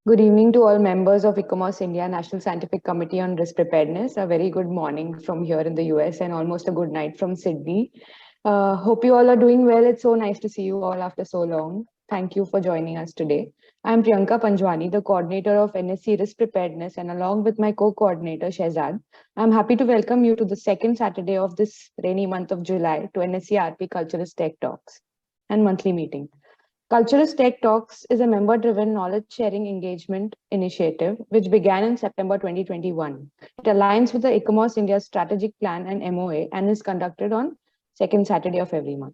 Good evening to all members of ICOMOS India National Scientific Committee on Risk Preparedness. A very good morning from here in the US and almost a good night from Sydney. Hope you all are doing well. It's so nice to see you all after so long. Thank you for joining us today. I'm Priyanka Panjwani, the coordinator of NSC Risk Preparedness, and along with my co-coordinator Shahzad, I'm happy to welcome you to the second Saturday of this rainy month of July to NSC RP CultuRisk Tech Talks and monthly meeting. CultuRisk Tech Talks is a member-driven knowledge-sharing engagement initiative which began in September 2021. It aligns with the ICOMOS India's strategic plan and MOA and is conducted on second Saturday of every month.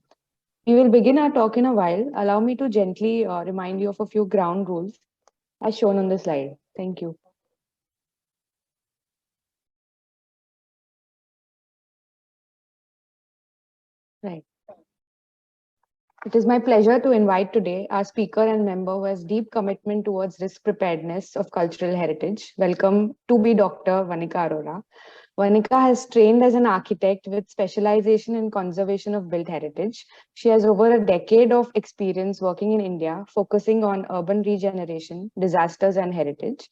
We will begin our talk in a while. Allow me to gently remind you of a few ground rules as shown on the slide. Thank you. Right. It is my pleasure to invite today our speaker and member who has deep commitment towards risk preparedness of cultural heritage. Welcome to be Dr. Vanicka Arora. Vanicka has trained as an architect with specialization in conservation of built heritage. She has over a decade of experience working in India, focusing on urban regeneration, disasters, and heritage.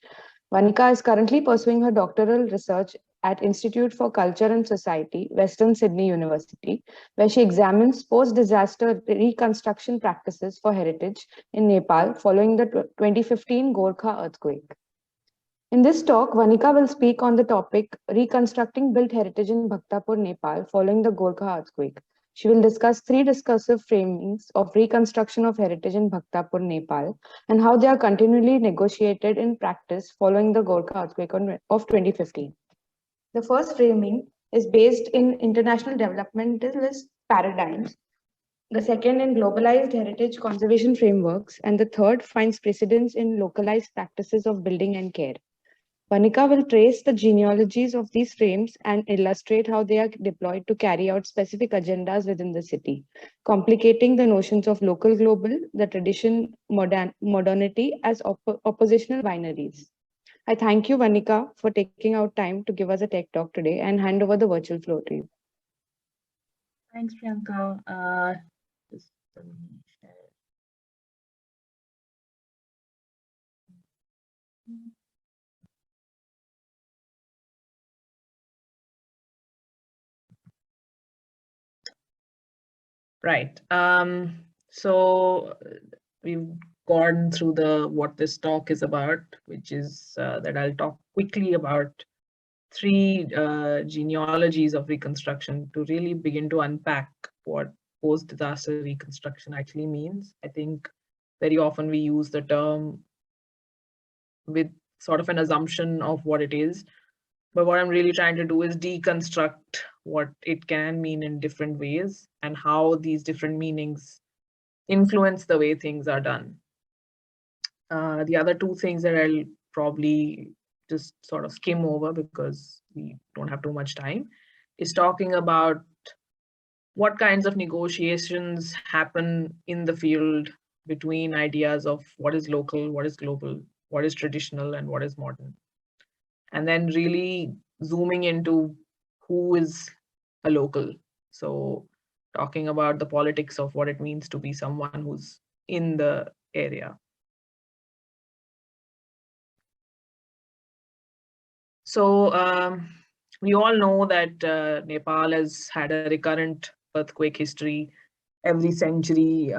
Vanicka is currently pursuing her doctoral research at Institute for Culture and Society, Western Sydney University, where she examines post-disaster reconstruction practices for heritage in Nepal following the 2015 Gorkha earthquake. In this talk, Vanicka will speak on the topic Reconstructing Built Heritage in Bhaktapur, Nepal following the Gorkha earthquake. She will discuss three discursive framings of reconstruction of heritage in Bhaktapur, Nepal, and how they are continually negotiated in practice following the Gorkha earthquake of 2015. The first framing is based in international developmentalist paradigms, the second in globalized heritage conservation frameworks, and the third finds precedence in localized practices of building and care. Vanicka will trace the genealogies of these frames and illustrate how they are deployed to carry out specific agendas within the city, complicating the notions of local global, the tradition modernity as oppositional binaries. I thank you, Vanicka, for taking out time to give us a tech talk today and hand over the virtual floor to you. Thanks, Priyanka. Just let me share. Right. So we've gone through what this talk is about, which is that I'll talk quickly about three genealogies of reconstruction to really begin to unpack what post-disaster reconstruction actually means. I think very often we use the term with sort of an assumption of what it is. But what I'm really trying to do is deconstruct what it can mean in different ways and how these different meanings influence the way things are done. The other two things that I'll probably just sort of skim over because we don't have too much time is talking about what kinds of negotiations happen in the field between ideas of what is local, what is global, what is traditional, and what is modern. And then really zooming into who is a local. So talking about the politics of what it means to be someone who's in the area. So we all know that Nepal has had a recurrent earthquake history every century.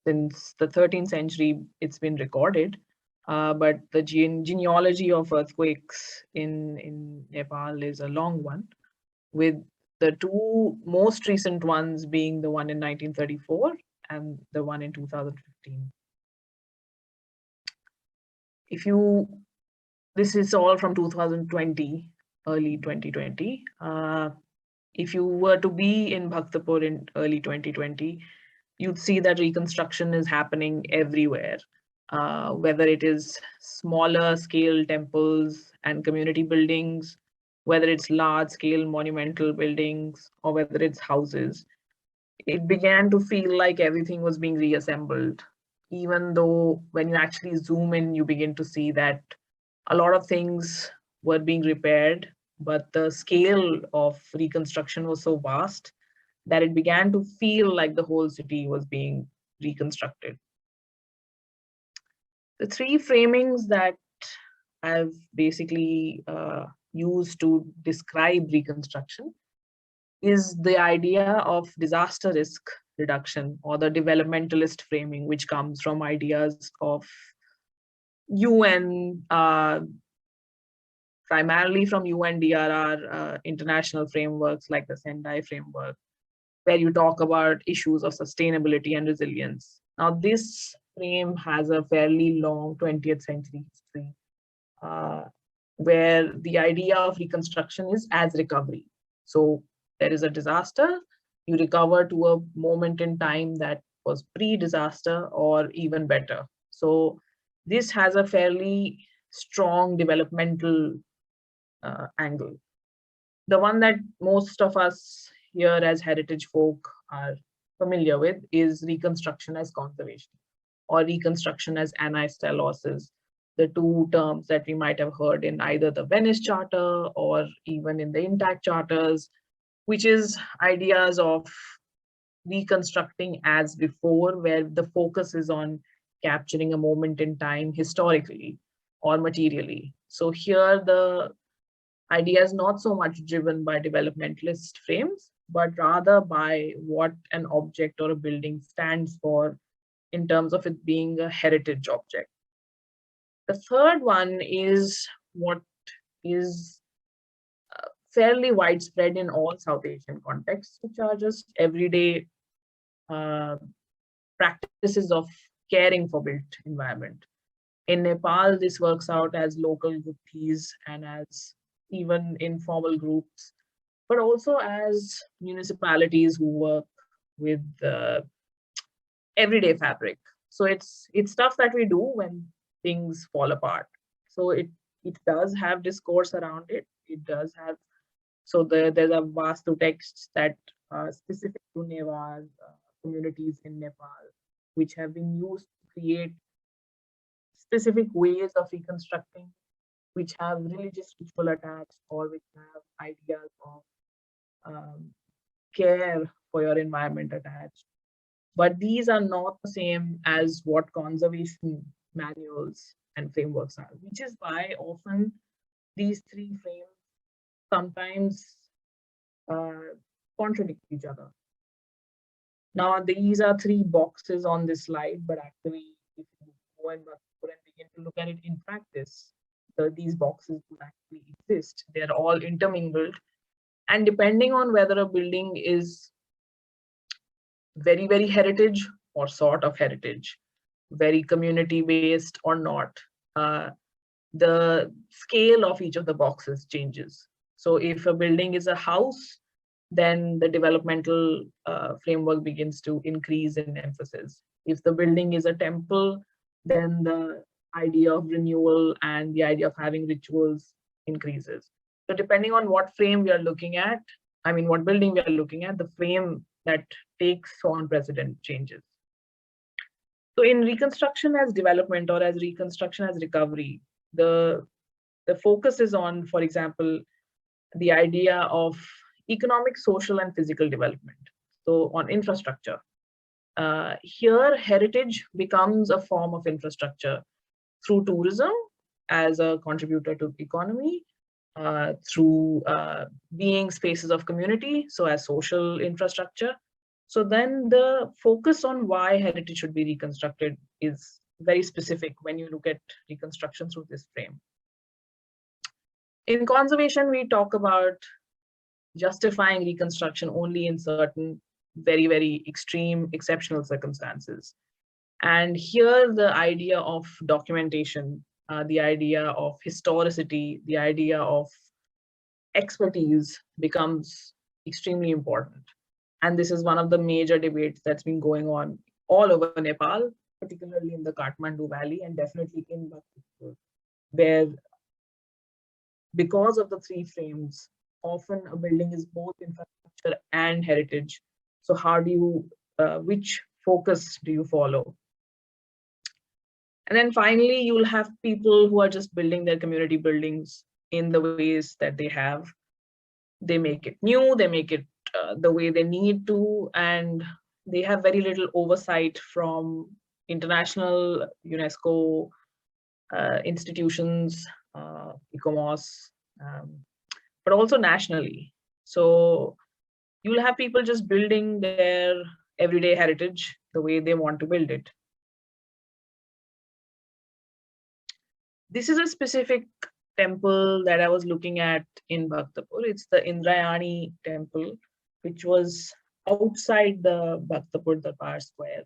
Since the 13th century, it's been recorded. But the genealogy of earthquakes in Nepal is a long one, with the two most recent ones being the one in 1934 and the one in 2015. This is all from 2020, early 2020. If you were to be in Bhaktapur in early 2020, you'd see that reconstruction is happening everywhere. Whether it is smaller scale temples and community buildings, whether it's large scale monumental buildings, or whether it's houses, it began to feel like everything was being reassembled. Even though when you actually zoom in, you begin to see that a lot of things were being repaired, but the scale of reconstruction was so vast that it began to feel like the whole city was being reconstructed. The three framings that I've basically used to describe reconstruction is the idea of disaster risk reduction, or the developmentalist framing, which comes from ideas of UN, primarily from UNDRR international frameworks like the Sendai framework, where you talk about issues of sustainability and resilience. Now, this frame has a fairly long 20th century history, where the idea of reconstruction is as recovery. So there is a disaster, you recover to a moment in time that was pre-disaster or even better. So this has a fairly strong developmental angle. The one that most of us here as heritage folk are familiar with is reconstruction as conservation, or reconstruction as anistellosis, the two terms that we might have heard in either the Venice Charter or even in the intact charters, which is ideas of reconstructing as before, where the focus is on capturing a moment in time historically or materially. So here the idea is not so much driven by developmentalist frames, but rather by what an object or a building stands for in terms of it being a heritage object. The third one is what is fairly widespread in all South Asian contexts, which are just everyday practices of caring for built environment. In Nepal, this works out as local guptis and as even informal groups, but also as municipalities who work with everyday fabric. So it's stuff that we do when things fall apart. So it does have discourse around it. It does have, so there's a Vastu texts that are specific to Neva communities in Nepal, which have been used to create specific ways of reconstructing, which have religious ritual attached, or which have ideas of care for your environment attached. But these are not the same as what conservation manuals and frameworks are, which is why often these three frames sometimes contradict each other. Now, these are three boxes on this slide, but actually, if you go and begin to look at it in practice, these boxes would actually exist. They're all intermingled. And depending on whether a building is very, very heritage or sort of heritage, very community-based or not, the scale of each of the boxes changes. So if a building is a house, then the developmental framework begins to increase in emphasis. If the building is a temple, then the idea of renewal and the idea of having rituals increases. So depending on what frame we are looking at, I mean, what building we are looking at, the frame that takes on precedent changes. So in reconstruction as development, or as reconstruction as recovery, the focus is on, for example, the idea of economic, social, and physical development. So on infrastructure. Here, heritage becomes a form of infrastructure through tourism as a contributor to the economy, through being spaces of community, so as social infrastructure. So then the focus on why heritage should be reconstructed is very specific when you look at reconstruction through this frame. In conservation, we talk about justifying reconstruction only in certain very, very extreme, exceptional circumstances. And here the idea of documentation, the idea of historicity, the idea of expertise becomes extremely important. And this is one of the major debates that's been going on all over Nepal, particularly in the Kathmandu Valley, and definitely in Bhaktapur, where because of the three frames, often a building is both infrastructure and heritage. So how do you, which focus do you follow? And then finally, you'll have people who are just building their community buildings in the ways that they have. They make it new, they make it the way they need to, and they have very little oversight from international UNESCO institutions, ICOMOS, but also nationally. So you'll have people just building their everyday heritage the way they want to build it. This is a specific temple that I was looking at in Bhaktapur. It's the Indrayani Temple, which was outside the Bhaktapur Darbar Square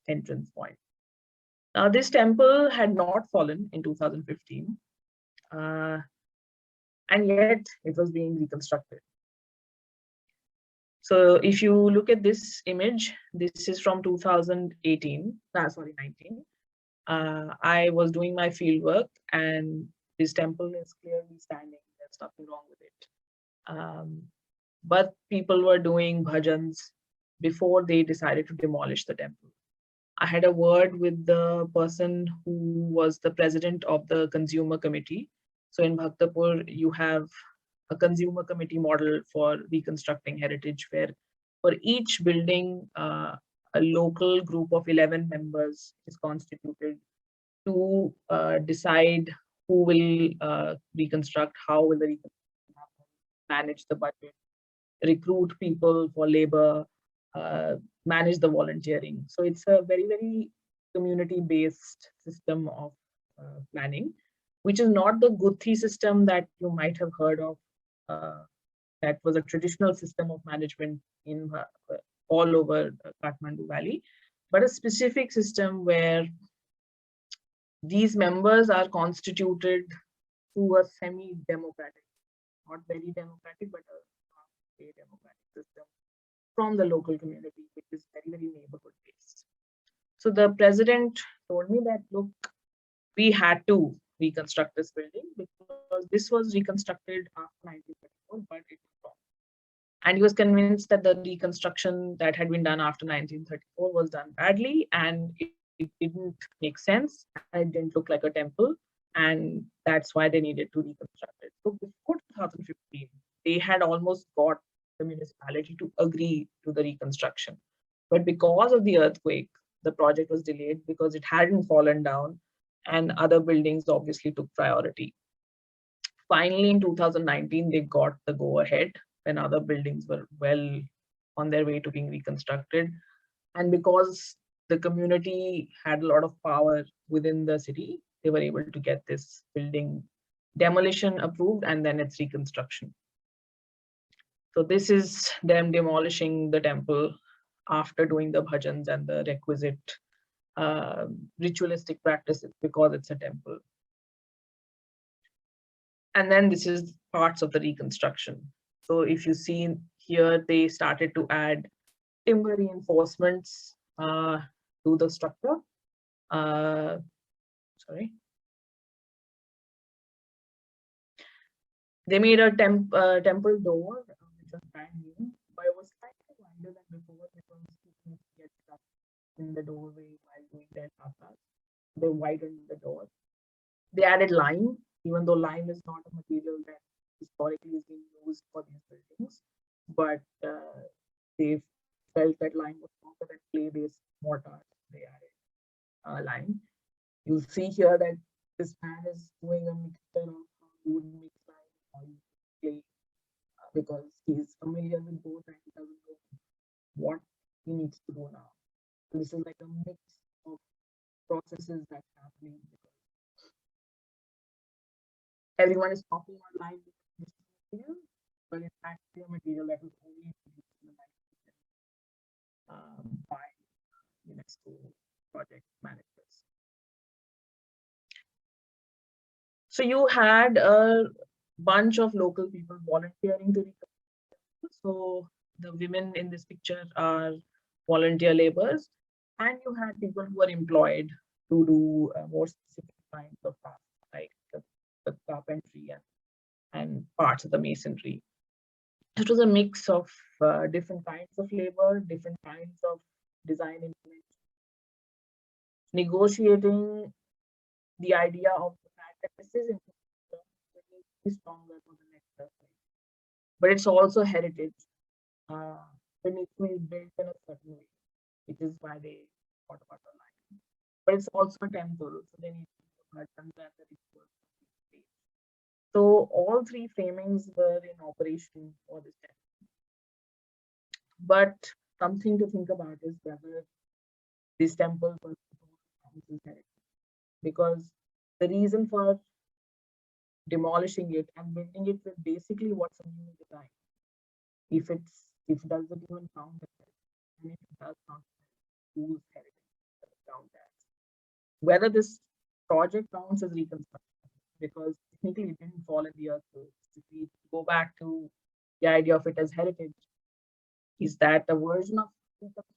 entrance point. Now, this temple had not fallen in 2015, and yet it was being reconstructed. So if you look at this image, this is from 2018, sorry, 19. I was doing my field work and this temple is clearly standing. There's nothing wrong with it. But people were doing bhajans before they decided to demolish the temple. I had a word with the person who was the president of the consumer committee. So in Bhaktapur, you have a consumer committee model for reconstructing heritage, where for each building, a local group of 11 members is constituted to decide who will reconstruct, how will the reconstruction happen, manage the budget, recruit people for labor, manage the volunteering. So it's a very, very community-based system of planning, which is not the Guthi system that you might have heard of. That was a traditional system of management in all over Kathmandu Valley, but a specific system where these members are constituted through a semi-democratic, not very democratic, but a democratic system from the local community, which is very, very neighborhood based. So the president told me that, look, we had to reconstruct this building because this was reconstructed after 1934, but it was wrong. And he was convinced that the reconstruction that had been done after 1934 was done badly and it didn't make sense. It didn't look like a temple. And that's why they needed to reconstruct it. So before 2015, they had almost got the municipality to agree to the reconstruction. But because of the earthquake, the project was delayed because it hadn't fallen down and other buildings obviously took priority. Finally, in 2019, they got the go ahead when other buildings were well on their way to being reconstructed. And because the community had a lot of power within the city, they were able to get this building demolition approved and then its reconstruction. So this is them demolishing the temple after doing the bhajans and the requisite ritualistic practices because it's a temple. And then this is parts of the reconstruction. So if you see here, they started to add timber reinforcements to the structure. Sorry. They made a temple door, which was brand new, but it was slightly wider than before because people get stuck in the doorway while doing their tapas. They widened the door. They added lime, even though lime is not a material that historically is being used for these buildings, but they felt that lime was stronger than clay-based mortar. They added lime. You'll see here that this man is doing a mixture of how you would mix lime or clay because he's familiar with both and he doesn't know what he needs to do now. So this is like a mix of processes that's happening because everyone is talking about lime material, but it's actually a material that was only introduced in the 19th by UNESCO project managers. So you had a bunch of local people volunteering to reconstruct. So the women in this picture are volunteer laborers, and you had people who were employed to do more specific kinds of tasks, like the carpentry and parts of the masonry. It was a mix of different kinds of labor, different kinds of design implementation, negotiating the idea of the fact that this is stronger for the next decade. But it's also heritage. It needs to be built in a certain way, which is why they thought about the line. But it's also a temple, so they need to So all three framings were in operation for this temple. But something to think about is whether this temple was heritage, because the reason for demolishing it and building it with basically what's a new design, if it doesn't even count as, and if it does count whose heritage count as, whether this project counts as reconstruction, because technically it didn't fall in the earth. So if we go back to the idea of it as heritage, is that a version of reconstruction?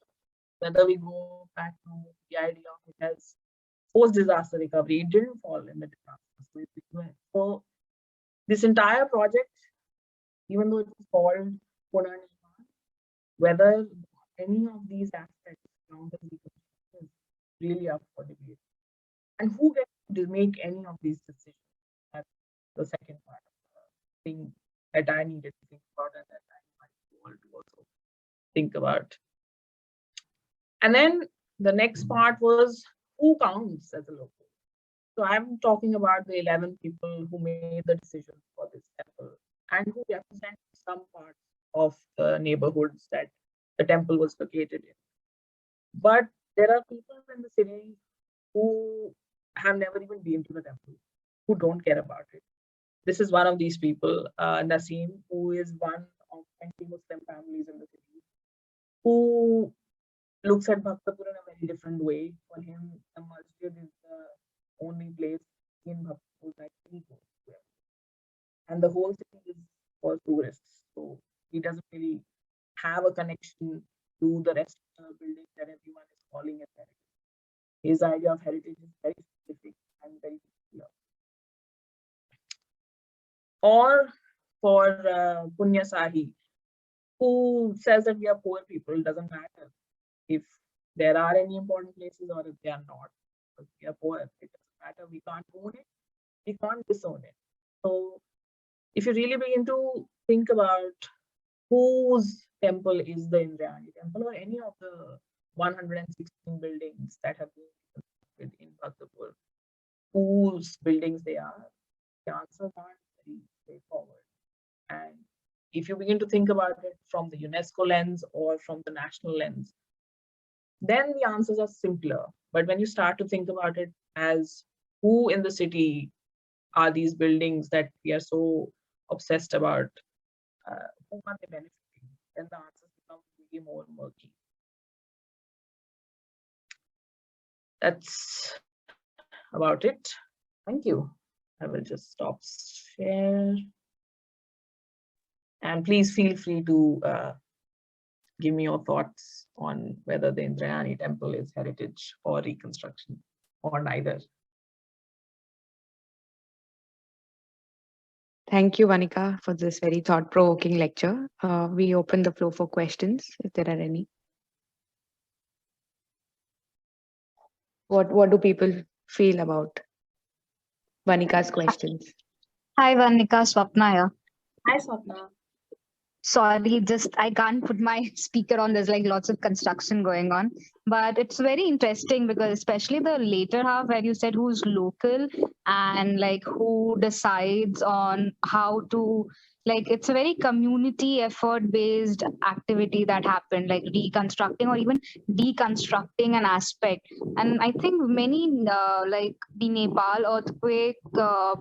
Whether we go back to the idea of it as post-disaster recovery, it didn't fall in the disaster. So this entire project, even though it was called Punarnirman, whether any of these aspects count as reconstruction is really up for debate. And who gets to make any of these decisions? That's the second part of the thing that I needed to think about and that I might want to also think about. And then the next part was who counts as a local. So I'm talking about the 11 people who made the decision for this temple and who represent some parts of the neighborhoods that the temple was located in. But there are people in the city who have never even been to the temple, who don't care about it. This is one of these people, Naseem, who is one of 20 Muslim families in the city, who looks at Bhaktapur in a very different way. For him, the masjid is the only place in Bhaktapur that he goes to. And the whole city is for tourists. So he doesn't really have a connection to the rest of the buildings that everyone is calling as heritage. His idea of heritage is very specific and very clear. Or for Punya Sahi, who says that we are poor people, doesn't matter if there are any important places or if they are not. But we are poor, it doesn't matter. We can't own it, we can't disown it. So if you really begin to think about whose temple is the Indrayani Temple or any of the 116 buildings that have been constructed in Bhaktapur, whose buildings they are, the answers aren't very straightforward. And if you begin to think about it from the UNESCO lens or from the national lens, then the answers are simpler. But when you start to think about it as who in the city are these buildings that we are so obsessed about, who are they benefiting, then the answers become really more murky. That's about it. Thank you. I will just stop share. And please feel free to give me your thoughts on whether the Indrayani Temple is heritage or reconstruction or neither. Thank you, Vanicka, for this very thought-provoking lecture. We open the floor for questions, if there are any. What do people feel about Vanicka's questions? Hi, Vanicka, Swapna here. Hi, Swapna. Sorry, I can't put my speaker on. There's like lots of construction going on. But it's very interesting because especially the later half where you said who's local and like who decides on how to, like it's a very community effort based activity that happened, like reconstructing or even deconstructing an aspect. And I think many like the Nepal earthquake, the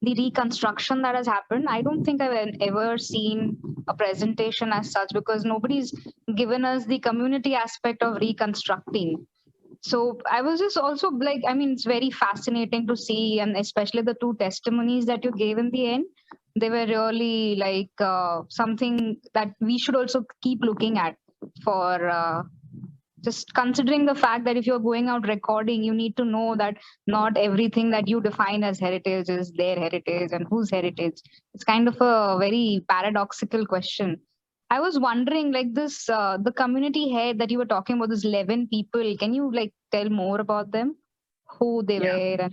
reconstruction that has happened, I don't think I've ever seen a presentation as such because nobody's given us the community aspect of reconstructing. So I was just also like, I mean, it's very fascinating to see, and especially the two testimonies that you gave in the end, they were really like something that we should also keep looking at for just considering the fact that if you're going out recording, you need to know that not everything that you define as heritage is their heritage and whose heritage. It's kind of a very paradoxical question. I was wondering, like this, the community head that you were talking about, this 11 people, can you like tell more about them? Who they were?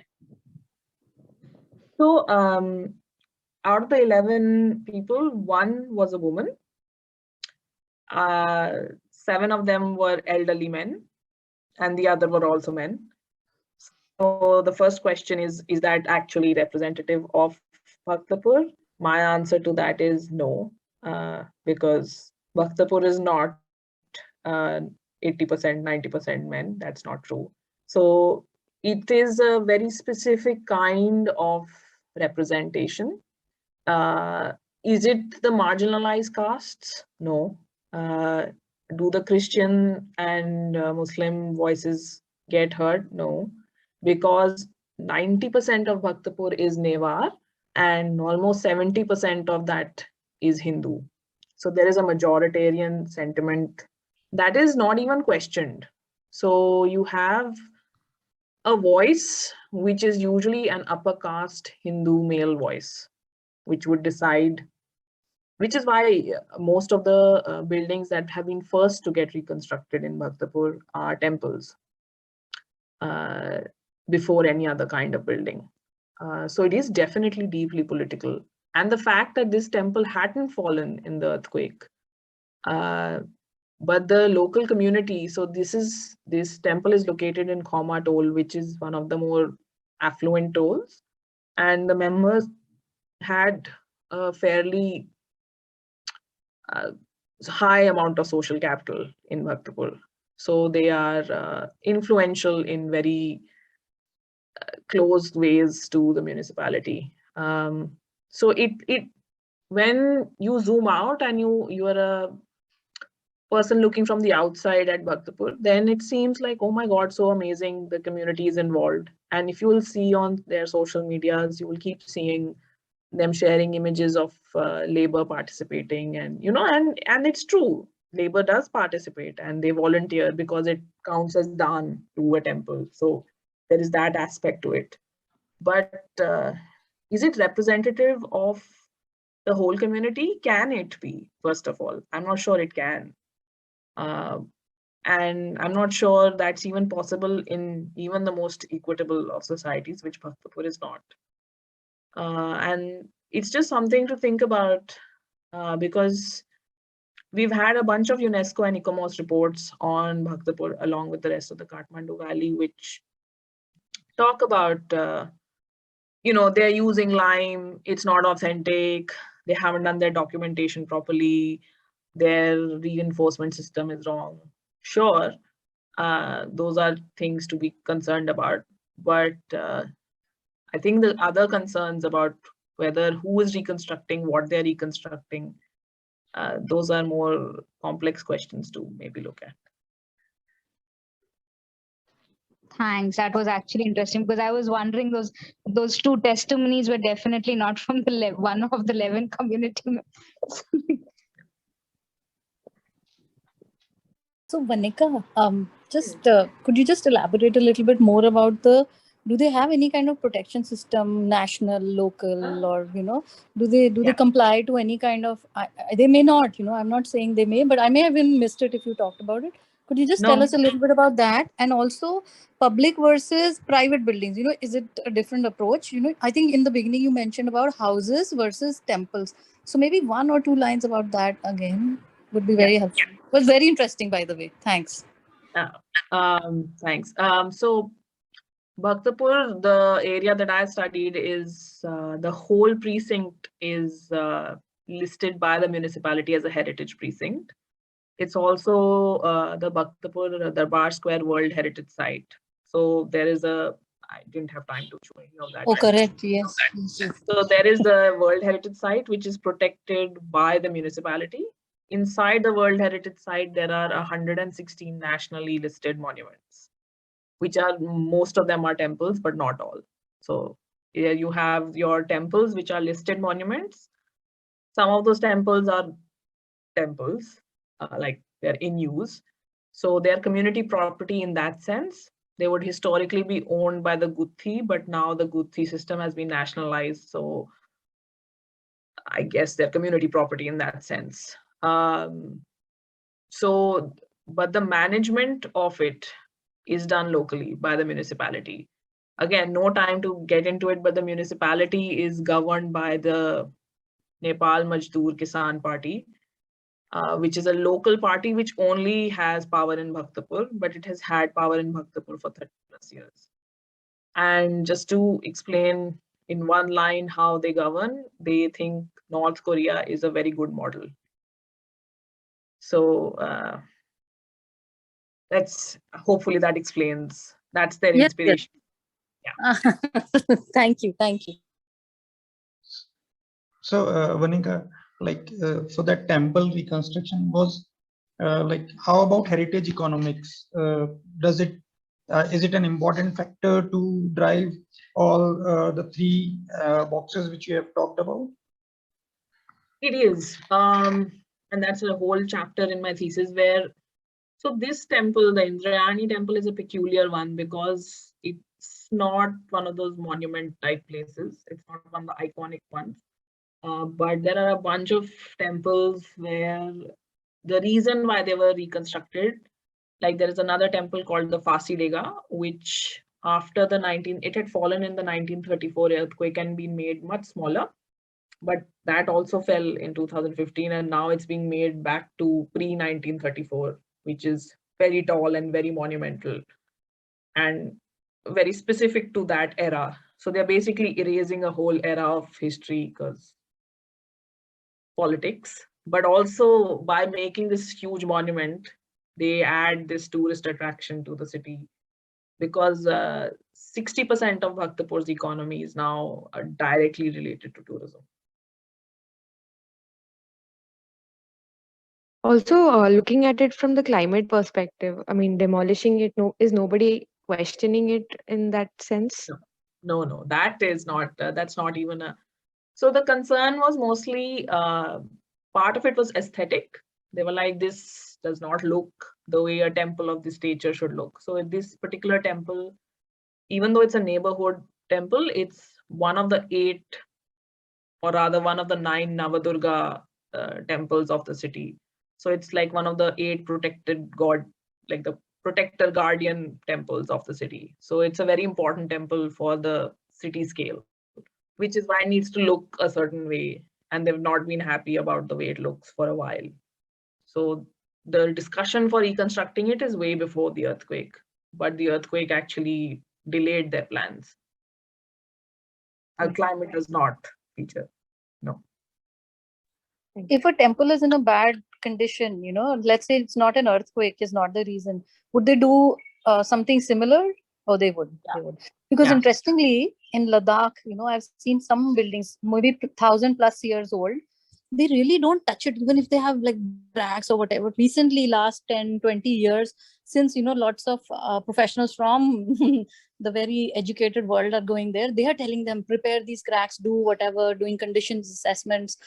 So out of the 11 people, one was a woman. 7 of them were elderly men, and the other were also men. the first question is that actually representative of Bhaktapur? My answer to that is no, because Bhaktapur is not 80%, 90% men. That's not true. So it is a very specific kind of representation. Is it the marginalized castes? No. Do the Christian and Muslim voices get heard? No, because 90% of Bhaktapur is Newar and almost 70% of that is Hindu. So there is a majoritarian sentiment that is not even questioned. So you have a voice which is usually an upper caste Hindu male voice, which would decide, which is why most of the buildings that have been first to get reconstructed in Bhaktapur are temples before any other kind of building. So it is definitely deeply political. And the fact that this temple hadn't fallen in the earthquake, but the local community, so this temple is located in Khoma toll, which is one of the more affluent tolls, and the members had a fairly high amount of social capital in Bhaktapur. So they are influential in very closed ways to the municipality. So it when you zoom out and you are a person looking from the outside at Bhaktapur, then it seems like, oh my God, so amazing, the community is involved. And if you will see on their social medias, you will keep seeing them sharing images of labor participating, and and it's true, labor does participate and they volunteer because it counts as daan to a temple. So there is that aspect to it. But is it representative of the whole community? Can it be? First of all, I'm not sure it can. And I'm not sure that's even possible in even the most equitable of societies, which Bhaktapur is not. And it's just something to think about, because we've had a bunch of UNESCO and ICOMOS reports on Bhaktapur along with the rest of the Kathmandu Valley, which talk about, they're using lime, it's not authentic, they haven't done their documentation properly, their reinforcement system is wrong. Sure, those are things to be concerned about. But I think the other concerns about whether who is reconstructing, what they're reconstructing, those are more complex questions to maybe look at. Thanks. That was actually interesting because I was wondering those two testimonies were definitely not from the one of the 11 community members. So Vanicka, could you just elaborate a little bit more about do they have any kind of protection system, national, local, or do they comply to any kind of? They may not. I'm not saying they may, but I may have even missed it if you talked about it. Could you just tell us a little bit about that, and also public versus private buildings? Is it a different approach? I think in the beginning you mentioned about houses versus temples. So maybe 1 or 2 lines about that again would be very helpful. It was very interesting, by the way. Thanks. Thanks. So Bhaktapur, the area that I studied, is the whole precinct is listed by the municipality as a heritage precinct. It's also the Bhaktapur Darbar Square World Heritage Site. So there is I didn't have time to show any of that. Oh, correct. Yes. So there is the World Heritage Site, which is protected by the municipality. Inside the World Heritage Site, there are 116 nationally listed monuments, which are, most of them are temples, but not all. So here you have your temples, which are listed monuments. Some of those temples are temples, like they're in use. So they're community property in that sense. They would historically be owned by the Guthi, but now the Guthi system has been nationalized. So I guess they're community property in that sense. But the management of it is done locally by the municipality. Again, no time to get into it, but the municipality is governed by the Nepal Mazdoor Kisan Party, which is a local party which only has power in Bhaktapur, but it has had power in Bhaktapur for 30+ years. And just to explain in one line how they govern, they think North Korea is a very good model. So hopefully that explains. That's their Yes, inspiration. yes. Yeah. Thank you. So Vanicka, so that temple reconstruction was how about heritage economics? Is it an important factor to drive all the three boxes which you have talked about? It is, and that's a whole chapter in my thesis where, so this temple, the Indrayani Temple, is a peculiar one because it's not one of those monument type places. It's not one of the iconic ones. But there are a bunch of temples where the reason why they were reconstructed, like there is another temple called the Fasidega, which after it had fallen in the 1934 earthquake and been made much smaller. But that also fell in 2015, and now it's being made back to pre-1934, which is very tall and very monumental and very specific to that era. So they're basically erasing a whole era of history because politics, but also by making this huge monument, they add this tourist attraction to the city because 60% of Bhaktapur's economy is now directly related to tourism. Also, looking at it from the climate perspective, I mean, demolishing it, is nobody questioning it in that sense? No, that is not, that's not even a, so the concern was mostly, part of it was aesthetic. They were like, this does not look the way a temple of this stature should look. So in this particular temple, even though it's a neighborhood temple, it's one of the 8, or rather one of the 9 Navadurga temples of the city. So it's like one of the 8 protected god, like the protector guardian temples of the city. So it's a very important temple for the city scale, which is why it needs to look a certain way. And they've not been happy about the way it looks for a while. So the discussion for reconstructing it is way before the earthquake, but the earthquake actually delayed their plans. Our climate does not feature, no. If a temple is in a bad condition, let's say it's not an earthquake is not the reason, would they do something similar? Oh, they would. Yeah. They would. Because Yeah. Interestingly, in Ladakh, I've seen some buildings, maybe 1,000+ years old. They really don't touch it, even if they have like cracks or whatever. Recently, last 10, 20 years, since, lots of professionals from the very educated world are going there, they are telling them, prepare these cracks, do whatever, doing conditions assessments.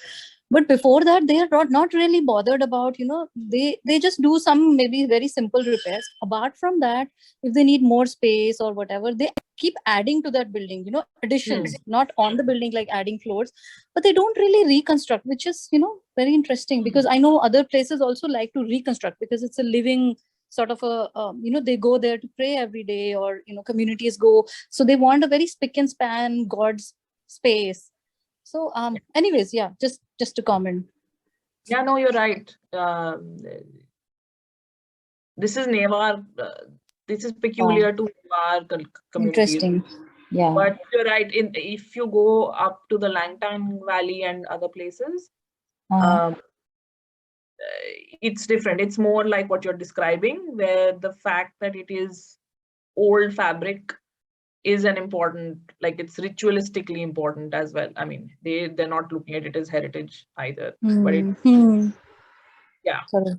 But before that, they are not really bothered about, they just do some maybe very simple repairs. Apart from that, if they need more space or whatever, they keep adding to that building, additions, not on the building, like adding floors, but they don't really reconstruct, which is, very interesting, because I know other places also like to reconstruct because it's a living sort of a, they go there to pray every day, or, communities go. So they want a very spick and span God's space. So anyways, yeah, just to comment. Yeah, no, you're right. This is Newar. This is peculiar to Newar communities. Interesting. Yeah. But you're right. If you go up to the Langtang Valley and other places, it's different. It's more like what you're describing, where the fact that it is old fabric is an important, like it's ritualistically important as well. I mean, they're not looking at it as heritage either, but it, yeah. Sorry.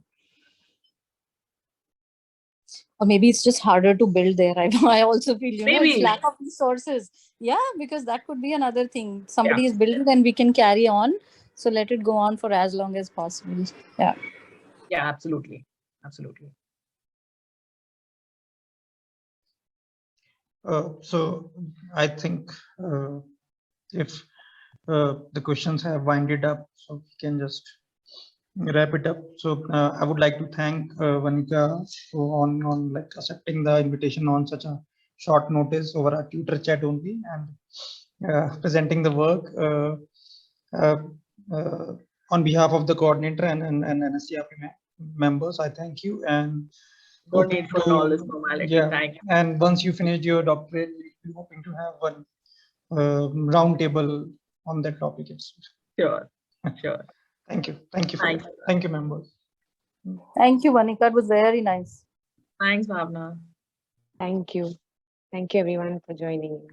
Or maybe it's just harder to build there. I also feel, Maybe. it's lack of resources. Yeah, because that could be another thing. Somebody is building, then we can carry on. So let it go on for as long as possible. Yeah. Yeah, absolutely. Absolutely. So I think if the questions have winded up, so we can just wrap it up. So I would like to thank Vanicka on like accepting the invitation on such a short notice over our Twitter chat only, and presenting the work on behalf of the coordinator and NSC RP members. I thank you, and No need for all this formality. yeah. Thank you. And once you finish your doctorate, we're hoping to have one round table on that topic itself. Sure, sure. Thank you. Thank you. Thank Thank you, members. Thank you, Vanicka. It was very nice. Thanks, Bhavna. Thank you. Thank you everyone for joining in.